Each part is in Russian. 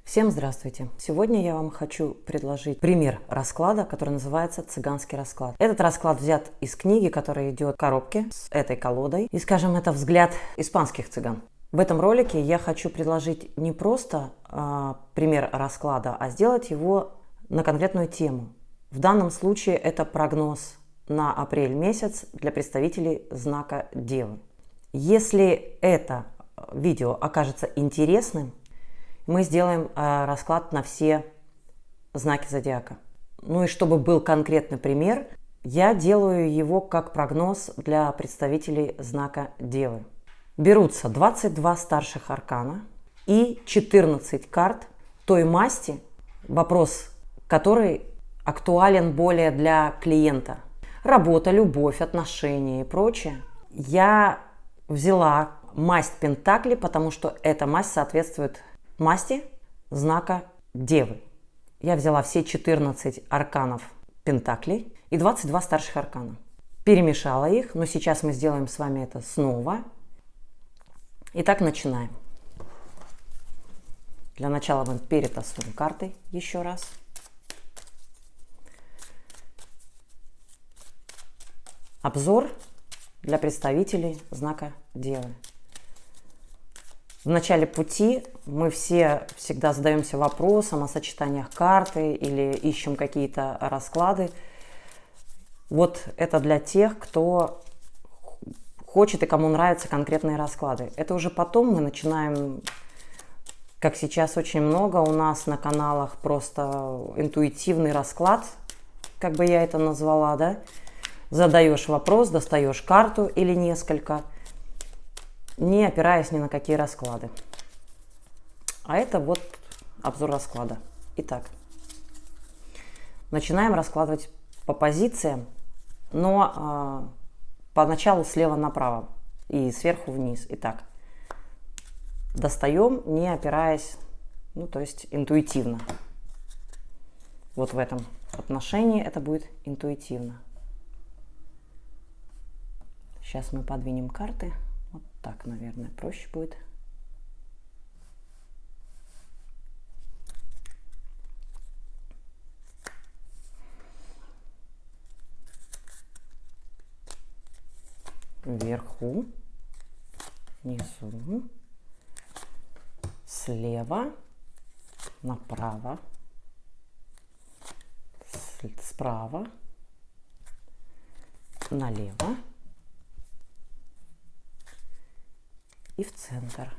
Всем здравствуйте! Сегодня я вам хочу предложить пример расклада, который называется «Цыганский расклад». Этот расклад взят из книги, которая идет в коробке с этой колодой. И, скажем, это взгляд испанских цыган. В этом ролике я хочу предложить не просто пример расклада, а сделать его на конкретную тему. В данном случае это прогноз на апрель месяц для представителей знака Девы. Если это видео окажется интересным, мы сделаем расклад на все знаки зодиака. Ну и чтобы был конкретный пример, я делаю его как прогноз для представителей знака Девы. Берутся 22 старших аркана и 14 карт той масти, вопрос который актуален более для клиента. Работа, любовь, отношения и прочее. Я взяла масть Пентаклей, потому что эта масть соответствует масти знака Девы. Я взяла все 14 арканов Пентаклей и 22 старших аркана. Перемешала их, но сейчас мы сделаем с вами это снова. Итак, начинаем. Для начала мы перетасуем карты еще раз. Обзор для представителей знака Девы. В начале пути мы все всегда задаемся вопросом о сочетаниях карты или ищем какие-то расклады. Вот это для тех, кто хочет и кому нравятся конкретные расклады. Это уже потом мы начинаем, как сейчас очень много у нас на каналах, просто интуитивный расклад, как бы я это назвала, да? Задаешь вопрос, достаешь карту или несколько, не опираясь ни на какие расклады. А это вот обзор расклада. Итак, начинаем раскладывать по позициям, но поначалу слева направо и сверху вниз. Итак, достаем, не опираясь, ну то есть интуитивно. Вот в этом отношении это будет интуитивно. Сейчас мы подвинем карты. Вот так, наверное, проще будет. Вверху, внизу, слева, направо, справа, налево и в центр.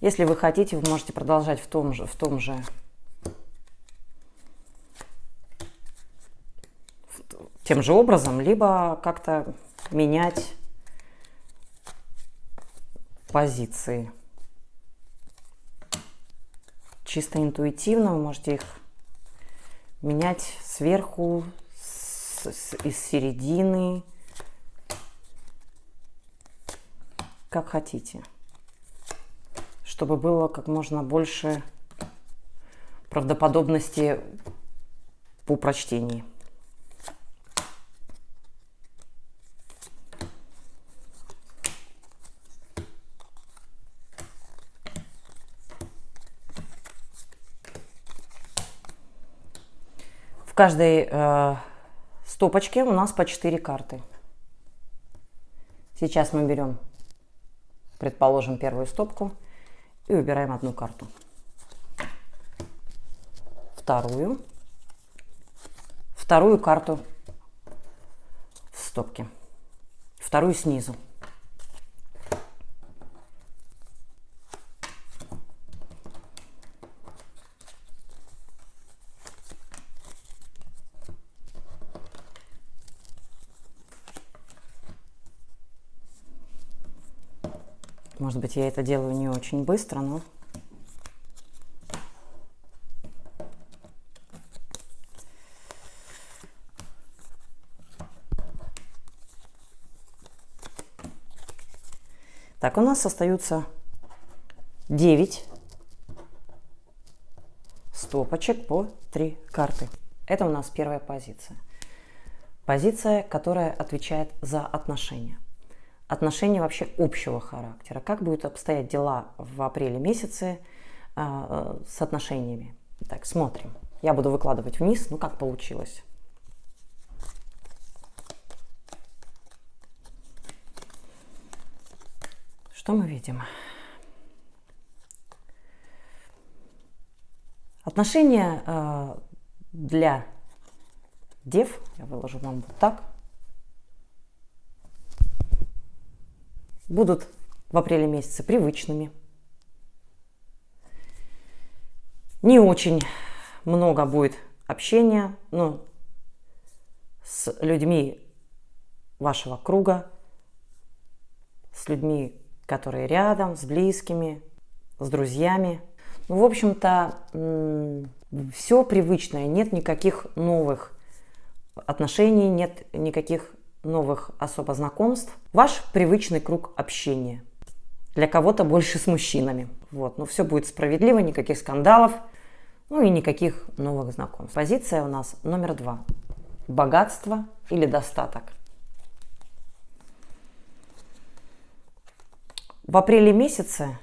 Если вы хотите, вы можете продолжать тем же образом, либо как-то менять позиции. Чисто интуитивно вы можете их менять сверху, из середины, как хотите, чтобы было как можно больше правдоподобности по прочтении. В каждой стопочке у нас по 4 карты. Сейчас мы берем, предположим, первую стопку и выбираем одну карту. Вторую карту в стопке. Вторую снизу. Может быть, я это делаю не очень быстро, но... Так, у нас остаются 9 стопочек по 3 карты. Это у нас первая позиция. Позиция, которая отвечает за отношения. отношения вообще общего характера. Как будут обстоять дела в апреле месяце с отношениями. Так, смотрим. Я буду выкладывать вниз, ну как получилось. Что мы видим? Отношения для дев, я выложу вам вот так, будут в апреле месяце привычными. Не очень много будет общения, но с людьми вашего круга, с людьми, которые рядом, с близкими, с друзьями. Ну, в общем-то, все привычное, нет никаких новых отношений, нет никаких новых особо знакомств. Ваш привычный круг общения. Для кого-то больше с мужчинами. Вот. Но все будет справедливо, никаких скандалов, ну и никаких новых знакомств. Позиция у нас номер 2. Богатство или достаток. В апреле месяце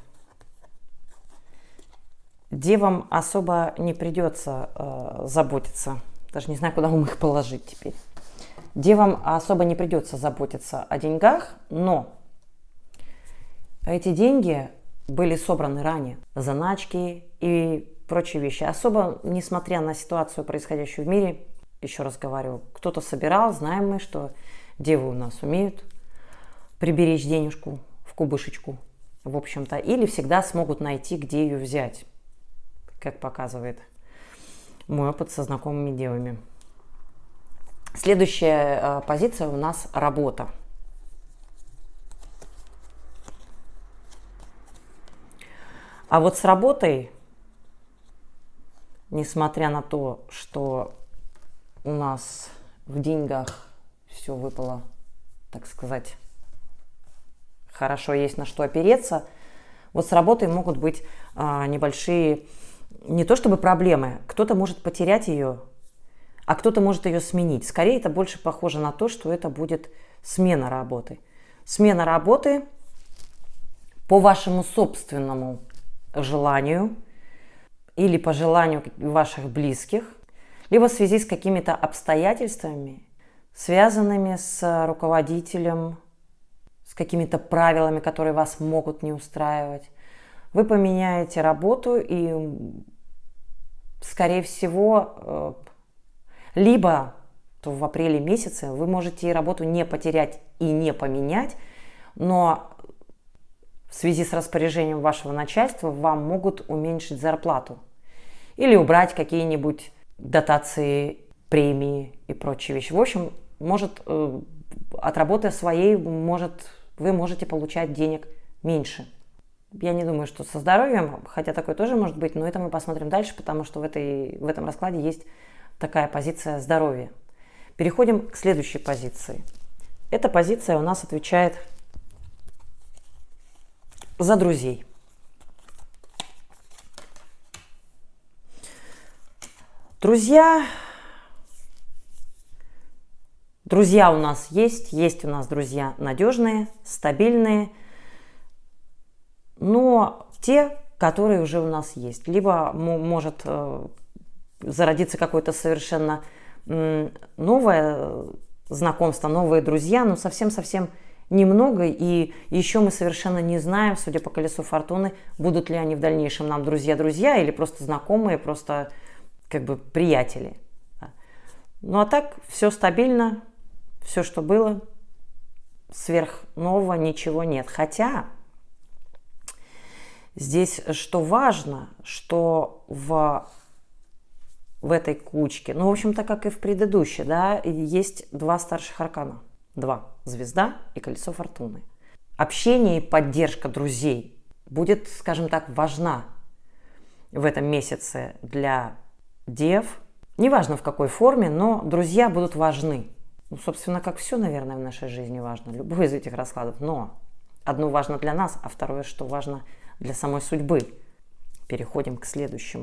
девам особо не придется заботиться. Даже не знаю, куда вам их положить теперь. Девам особо не придется заботиться о деньгах, но эти деньги были собраны ранее. Заначки и прочие вещи. Особо, несмотря на ситуацию, происходящую в мире, еще раз говорю, кто-то собирал, знаем мы, что девы у нас умеют приберечь денежку в кубышечку, в общем-то, или всегда смогут найти, где ее взять, как показывает мой опыт со знакомыми девами. Следующая позиция у нас работа. А вот с работой, несмотря на то, что у нас в деньгах все выпало, так сказать, хорошо, есть на что опереться, вот с работой могут быть небольшие, не то чтобы проблемы, кто-то может потерять ее, а кто-то может ее сменить. Скорее, это больше похоже на то, что это будет смена работы. Смена работы по вашему собственному желанию или по желанию ваших близких, либо в связи с какими-то обстоятельствами, связанными с руководителем, с какими-то правилами, которые вас могут не устраивать. Вы поменяете работу и, скорее всего, либо то в апреле месяце вы можете работу не потерять и не поменять, но в связи с распоряжением вашего начальства вам могут уменьшить зарплату или убрать какие-нибудь дотации, премии и прочие вещи. В общем, может, от работы своей вы можете получать денег меньше. Я не думаю, что со здоровьем, хотя такое тоже может быть, но это мы посмотрим дальше, потому что в этом раскладе есть такая позиция здоровья. Переходим к следующей позиции. Эта позиция у нас отвечает за друзей. Друзья у нас есть у нас друзья надежные, стабильные, но те, которые уже у нас есть. Либо может зародиться какое-то совершенно новое знакомство, новые друзья, но совсем-совсем немного, и еще мы совершенно не знаем, судя по колесу фортуны, будут ли они в дальнейшем нам друзья или просто знакомые, просто как бы приятели. Ну а так все стабильно, все, что было, сверх нового ничего нет. Хотя здесь что важно, что в этой кучке, ну, в общем-то, как и в предыдущей, да, есть два старших аркана. Два. Звезда и колесо фортуны. Общение и поддержка друзей будет, скажем так, важна в этом месяце для дев. Неважно в какой форме, но друзья будут важны. Ну, собственно, как все, наверное, в нашей жизни важно. Любой из этих раскладов. Но одно важно для нас, а второе, что важно для самой судьбы. Переходим к следующей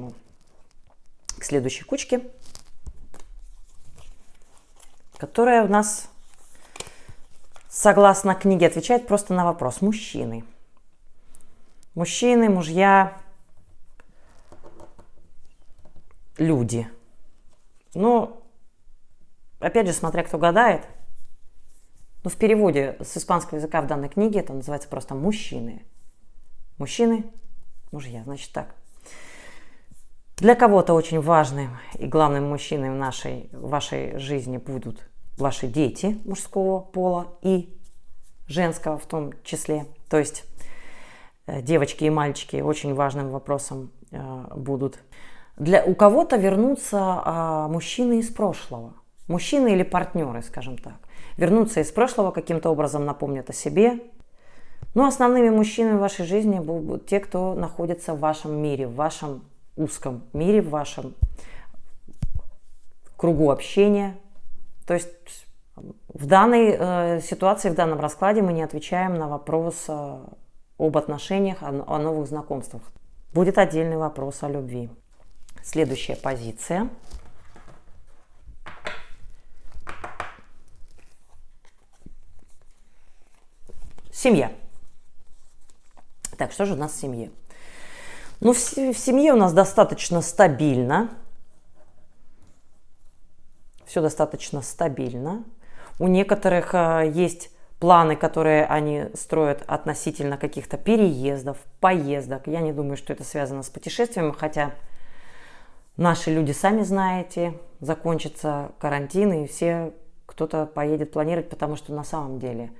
кучке, которая у нас согласно книге, отвечает просто на вопрос. Мужчины. Мужчины, мужья, люди. Ну, опять же, смотря кто гадает. Но в переводе с испанского языка в данной книге это называется просто мужчины. Мужчины, мужья. Значит так. Для кого-то очень важным и главным мужчиной в вашей жизни будут ваши дети мужского пола и женского в том числе. То есть девочки и мальчики очень важным вопросом будут. У кого-то вернутся мужчины из прошлого. Мужчины или партнеры, скажем так. Вернутся из прошлого, каким-то образом напомнят о себе. Но основными мужчинами в вашей жизни будут те, кто находится в вашем мире, в вашем узком мире, в вашем кругу общения. То есть в данной ситуации, в данном раскладе мы не отвечаем на вопрос об отношениях, о новых знакомствах. Будет отдельный вопрос о любви. Следующая позиция. Семья. Так, что же у нас в семье? Ну, в семье у нас достаточно стабильно. Все достаточно стабильно. У некоторых есть планы, которые они строят относительно каких-то переездов, поездок. Я не думаю, что это связано с путешествиями, хотя наши люди, сами знаете, закончится карантин, и все кто-то поедет планировать, потому что на самом деле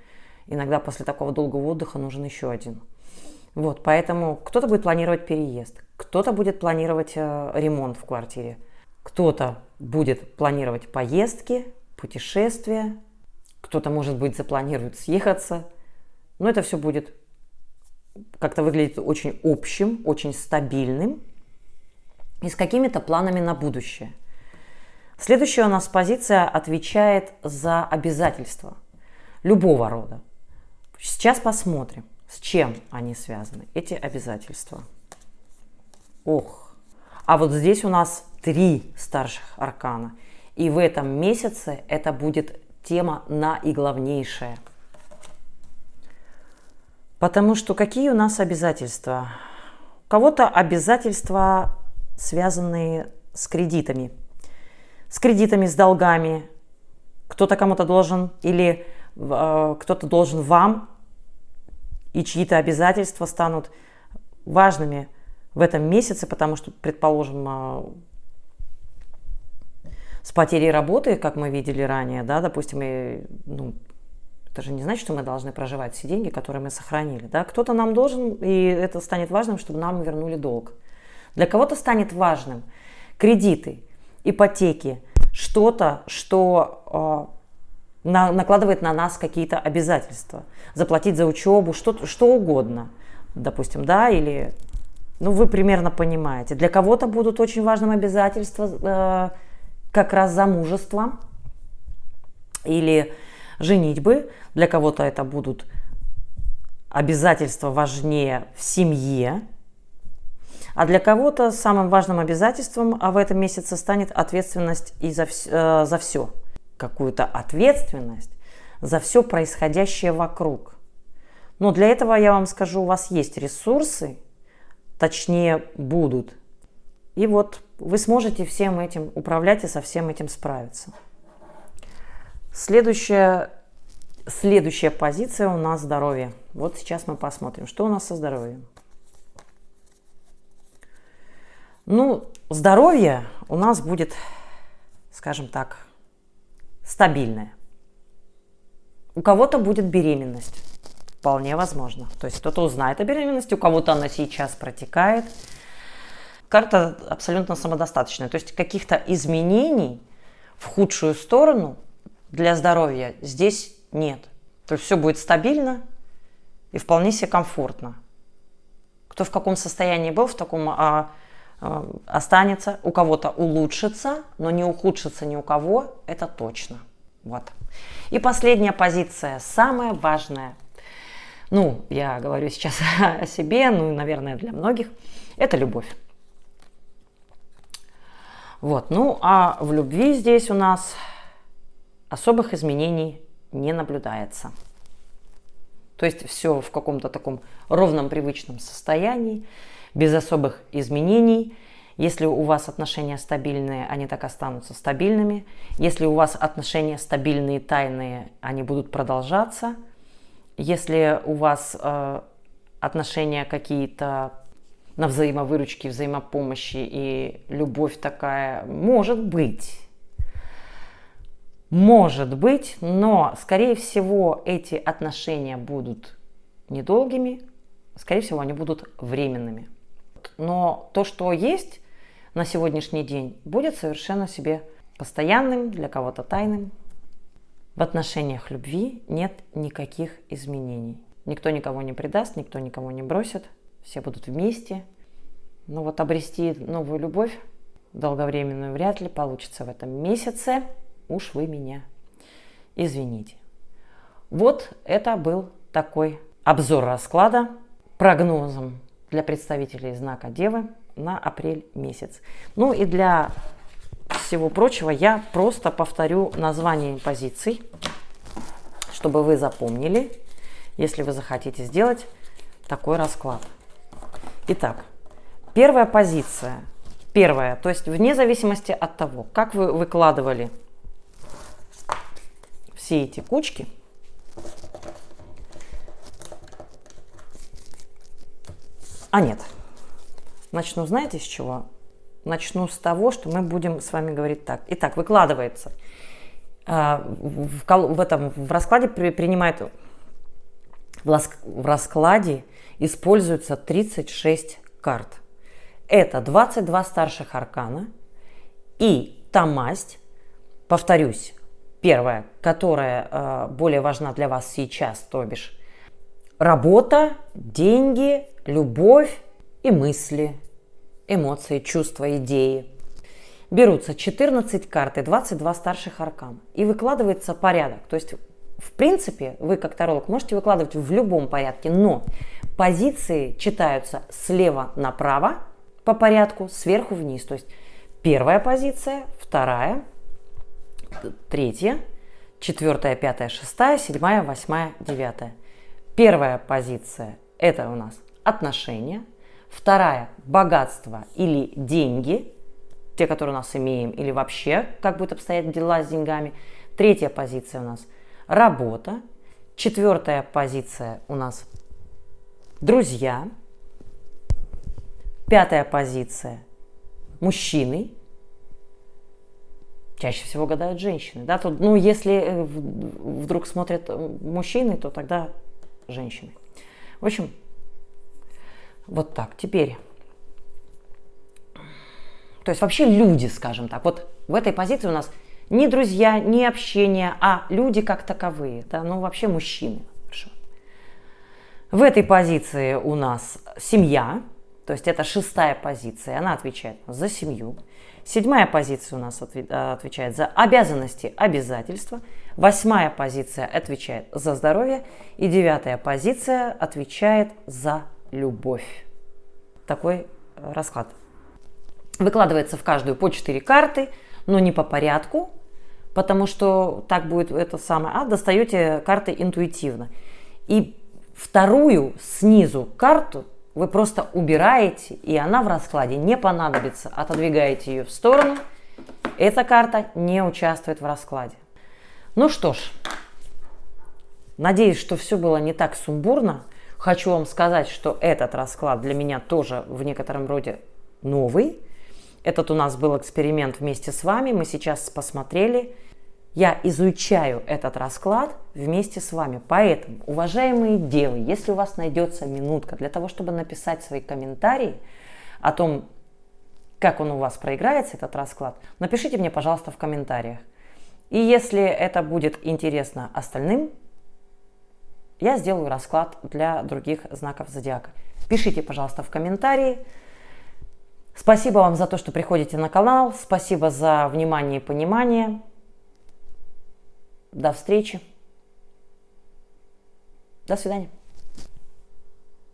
иногда после такого долгого отдыха нужен еще один. Вот, поэтому кто-то будет планировать переезд, кто-то будет планировать ремонт в квартире, кто-то будет планировать поездки, путешествия, кто-то, может быть, запланирует съехаться. Но это все будет как-то выглядеть очень общим, очень стабильным и с какими-то планами на будущее. Следующая у нас позиция отвечает за обязательства любого рода. Сейчас посмотрим, с чем они связаны, эти обязательства. Ох, а вот здесь у нас 3 старших аркана. И в этом месяце это будет тема наиглавнейшая. Потому что какие у нас обязательства? У кого-то обязательства, связанные с кредитами. С долгами. Кто-то кому-то должен или кто-то должен вам, и чьи-то обязательства станут важными в этом месяце, потому что, предположим, с потерей работы, как мы видели ранее, да, допустим, это же не значит, что мы должны проживать все деньги, которые мы сохранили. Да? Кто-то нам должен, и это станет важным, чтобы нам вернули долг. Для кого-то станет важным кредиты, ипотеки, что-то, что накладывает на нас какие-то обязательства. Заплатить за учебу, что угодно, допустим, да, или, вы примерно понимаете. Для кого-то будут очень важным обязательства как раз замужество или женитьбы. Для кого-то это будут обязательства важнее в семье. А для кого-то самым важным обязательством в этом месяце станет ответственность и за все. Какую-то ответственность за все происходящее вокруг. Но для этого, я вам скажу, у вас есть ресурсы, точнее будут. И вот вы сможете всем этим управлять и со всем этим справиться. Следующая позиция у нас здоровье. Вот сейчас мы посмотрим, что у нас со здоровьем. Здоровье у нас будет, скажем так, стабильное. У кого-то будет беременность. Вполне возможно. То есть кто-то узнает о беременности, у кого-то она сейчас протекает. Карта абсолютно самодостаточная. То есть каких-то изменений в худшую сторону для здоровья здесь нет. То есть все будет стабильно и вполне себе комфортно. Кто в каком состоянии был, в таком останется. У кого-то улучшится, но не ухудшится ни у кого, это точно. Вот. И последняя позиция, самая важная. Я говорю сейчас о себе, наверное, для многих. Это любовь. Вот. А в любви здесь у нас особых изменений не наблюдается. То есть все в каком-то таком ровном, привычном состоянии, без особых изменений. Если у вас отношения стабильные, они так останутся стабильными. Если у вас отношения стабильные, тайные, они будут продолжаться. Если у вас отношения какие-то на взаимовыручке, взаимопомощи и любовь такая, может быть, но, скорее всего, эти отношения будут недолгими, скорее всего, они будут временными. Но то, что есть на сегодняшний день, будет совершенно себе постоянным, для кого-то тайным. В отношениях любви нет никаких изменений. Никто никого не предаст, никто никого не бросит, все будут вместе. Но вот обрести новую любовь долговременную вряд ли получится в этом месяце. Уж вы меня извините. Вот это был такой обзор расклада прогнозом для представителей знака Девы на апрель месяц. Ну и для всего прочего я просто повторю название позиций, чтобы вы запомнили, если вы захотите сделать такой расклад. Итак, первая позиция. Первая, то есть вне зависимости от того, как вы выкладывали все эти кучки, нет. Начну, знаете, с чего? Начну с того, что мы будем с вами говорить так. Итак, выкладывается. В раскладе принимает... В раскладе используется 36 карт. Это 22 старших аркана и та масть, повторюсь, первая, которая более важна для вас сейчас, то бишь работа, деньги, любовь и мысли, эмоции, чувства, идеи. Берутся 14 карт и 22 старших аркана и выкладывается порядок. То есть, в принципе, вы как таролог можете выкладывать в любом порядке, но позиции читаются слева направо по порядку, сверху вниз. То есть первая позиция, вторая, третья, четвертая, пятая, шестая, седьмая, восьмая, девятая. Первая позиция – это у нас отношения. Вторая – богатство или деньги, те, которые у нас имеем, или вообще, как будут обстоять дела с деньгами. Третья позиция у нас – работа. Четвертая позиция у нас – друзья. Пятая позиция – мужчины. Чаще всего гадают женщины. Да? Тут, если вдруг смотрят мужчины, то тогда женщины. В общем, вот так. Теперь, то есть вообще люди, скажем так. Вот в этой позиции у нас не друзья, не общение, а люди как таковые. Да? Вообще мужчины. Хорошо. В этой позиции у нас семья. То есть это шестая позиция. Она отвечает за семью. Седьмая позиция у нас отвечает за обязанности, обязательства. Восьмая позиция отвечает за здоровье. И девятая позиция отвечает за любовь. Такой расклад. Выкладывается в каждую по 4 карты, но не по порядку, потому что так будет это самое. А достаете карты интуитивно. И вторую снизу карту вы просто убираете, и она в раскладе не понадобится. Отодвигаете ее в сторону. Эта карта не участвует в раскладе. Ну что ж, надеюсь, что все было не так сумбурно. Хочу вам сказать, что этот расклад для меня тоже в некотором роде новый. Этот у нас был эксперимент вместе с вами. Мы сейчас посмотрели. Я изучаю этот расклад вместе с вами. Поэтому, уважаемые девы, если у вас найдется минутка для того, чтобы написать свои комментарии о том, как он у вас проиграется, этот расклад, напишите мне, пожалуйста, в комментариях. И если это будет интересно остальным, я сделаю расклад для других знаков зодиака. Пишите, пожалуйста, в комментарии. Спасибо вам за то, что приходите на канал. Спасибо за внимание и понимание. До встречи. До свидания.